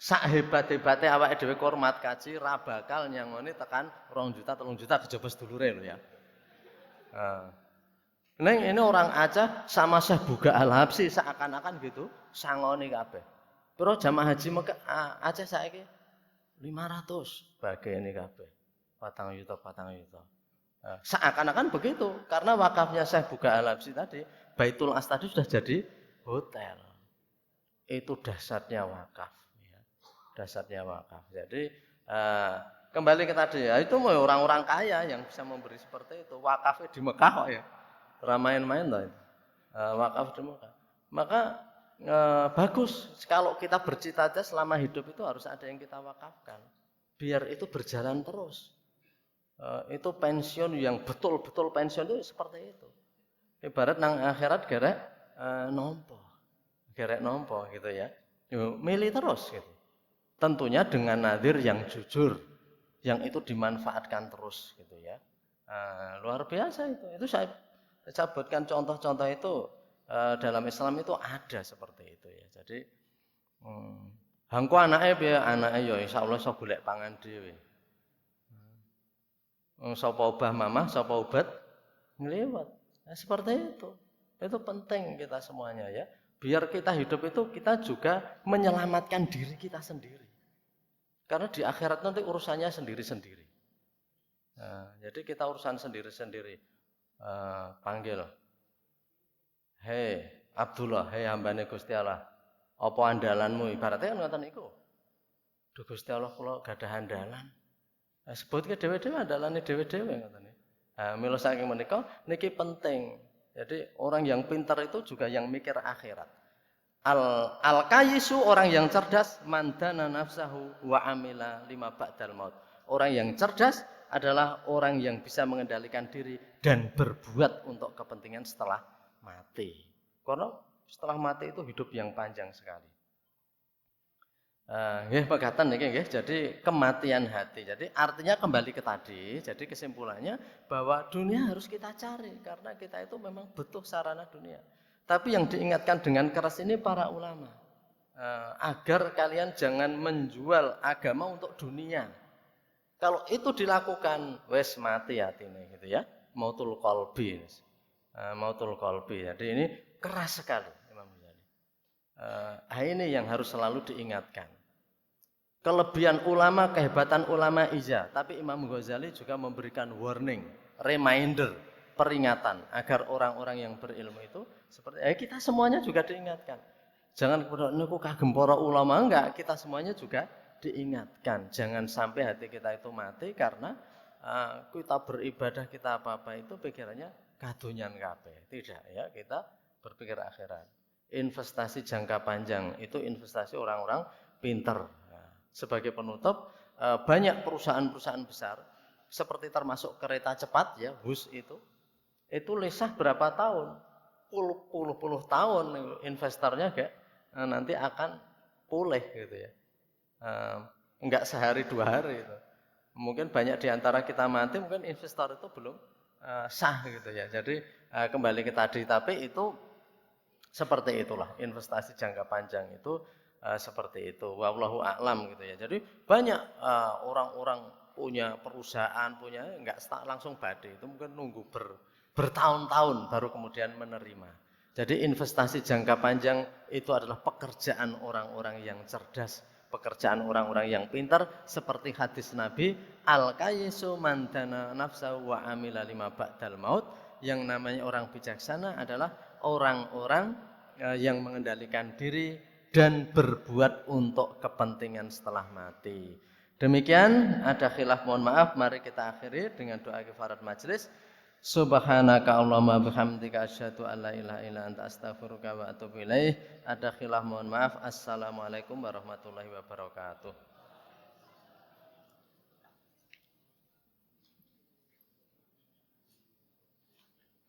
sak hebat-hebatnya awake dhewe hormat kaji ra bakal nyangoni tekan 2 juta 3 juta kejaba sedulure lho ya. Neng ini orang Aceh sama Syekh Buga Al-Habsyi seakan-akan gitu sangoni kabeh. Pero jamaah haji Aceh saiki 500 bagi ini kabeh. 4 juta. Seakan-akan begitu karena wakafnya Syekh Buga Al-Habsyi tadi Baitul As tadi sudah jadi hotel. Itu dasarnya wakaf ya. Dasarnya wakaf. Jadi kembali ke tadi ya, itu orang-orang kaya yang bisa memberi seperti itu. Wakafnya di Mekah kok ya. Main-main loh itu. Wakaf di Mekah. Maka bagus kalau kita bercita-cita selama hidup itu harus ada yang kita wakafkan. Biar itu berjalan terus. Itu pensiun yang betul-betul pensiun itu seperti itu. Ibarat nang akhirat gerek nompo gitu ya. Milih terus gitu. Tentunya dengan nadir yang jujur, yang itu dimanfaatkan terus gitu ya. Luar biasa itu. Itu saya sebutkan contoh-contoh itu dalam Islam itu ada seperti itu ya. Jadi hangku anake ya insyaallah iso golek pangan dhewe. Sapa obah mamah, sapa obat ngliwat. Nah, seperti itu. Itu penting kita semuanya ya. Biar kita hidup itu kita juga menyelamatkan diri kita sendiri. Karena di akhirat nanti urusannya sendiri-sendiri. Nah, jadi kita urusan sendiri-sendiri. Panggil. Hei Abdullah, hei hambane Gusti Allah. Apa andalanmu? Ibaratnya kan ngoten niku. Duh Gusti Allah kula gadah andalan. Sebutke dhewe-dhewe andalane dhewe-dhewe ngoten. Mila saking menika niki penting. Jadi orang yang pintar itu juga yang mikir akhirat. Al-kayisu orang yang cerdas mandana nafsahu wa amila lima ba'dal maut. Orang yang cerdas adalah orang yang bisa mengendalikan diri dan berbuat untuk kepentingan setelah mati. Karena setelah mati itu hidup yang panjang sekali. Nggih pegatan niki nggih. Jadi kematian hati. Jadi artinya kembali ke tadi. Jadi kesimpulannya bahwa dunia harus kita cari karena kita itu memang butuh sarana dunia. Tapi yang diingatkan dengan keras ini para ulama agar kalian jangan menjual agama untuk dunia. Kalau itu dilakukan, wes mati hatine gitu ya. Mautul qalbi. Mautul qalbi. Jadi ini keras sekali Imam Ghazali. Ini yang harus selalu diingatkan. Kelebihan ulama, kehebatan ulama iya, tapi Imam Ghazali juga memberikan warning, reminder, peringatan agar orang-orang yang berilmu itu seperti kita semuanya juga diingatkan. Jangan kemudian niku kagem para ulama, enggak, kita semuanya juga diingatkan. Jangan sampai hati kita itu mati karena kita beribadah, kita apa-apa itu pikirannya kadonyan kabeh. Tidak ya, kita berpikir akhirat. Investasi jangka panjang itu investasi orang-orang pinter. Sebagai penutup, banyak perusahaan-perusahaan besar seperti termasuk kereta cepat ya, bus itu lesah berapa tahun, puluh tahun investornya kayak nanti akan pulih gitu ya, enggak sehari 2 hari itu. Mungkin banyak diantara kita mati, mungkin investor itu belum sah gitu ya. Jadi kembali ke tadi, tapi itu seperti itulah investasi jangka panjang itu. Seperti itu, wallahu a'lam gitu ya. Jadi banyak orang-orang punya perusahaan, punya enggak langsung badhe, itu mungkin nunggu bertahun-tahun baru kemudian menerima. Jadi investasi jangka panjang itu adalah pekerjaan orang-orang yang cerdas, pekerjaan orang-orang yang pintar, seperti hadis Nabi, al-kayisu man dana nafsahu wa amila lima ba'dal maut. Yang namanya orang bijaksana adalah orang-orang yang mengendalikan diri dan berbuat untuk kepentingan setelah mati. Demikian, ada khilaf, mohon maaf. Mari kita akhiri dengan doa kifarat majelis. Subhanaka Allahumma bihamdika asyhadu an la ilaha illa anta astaghfiruka wa atubu ilaih. Ada khilaf, mohon maaf. Assalamualaikum warahmatullahi wabarakatuh.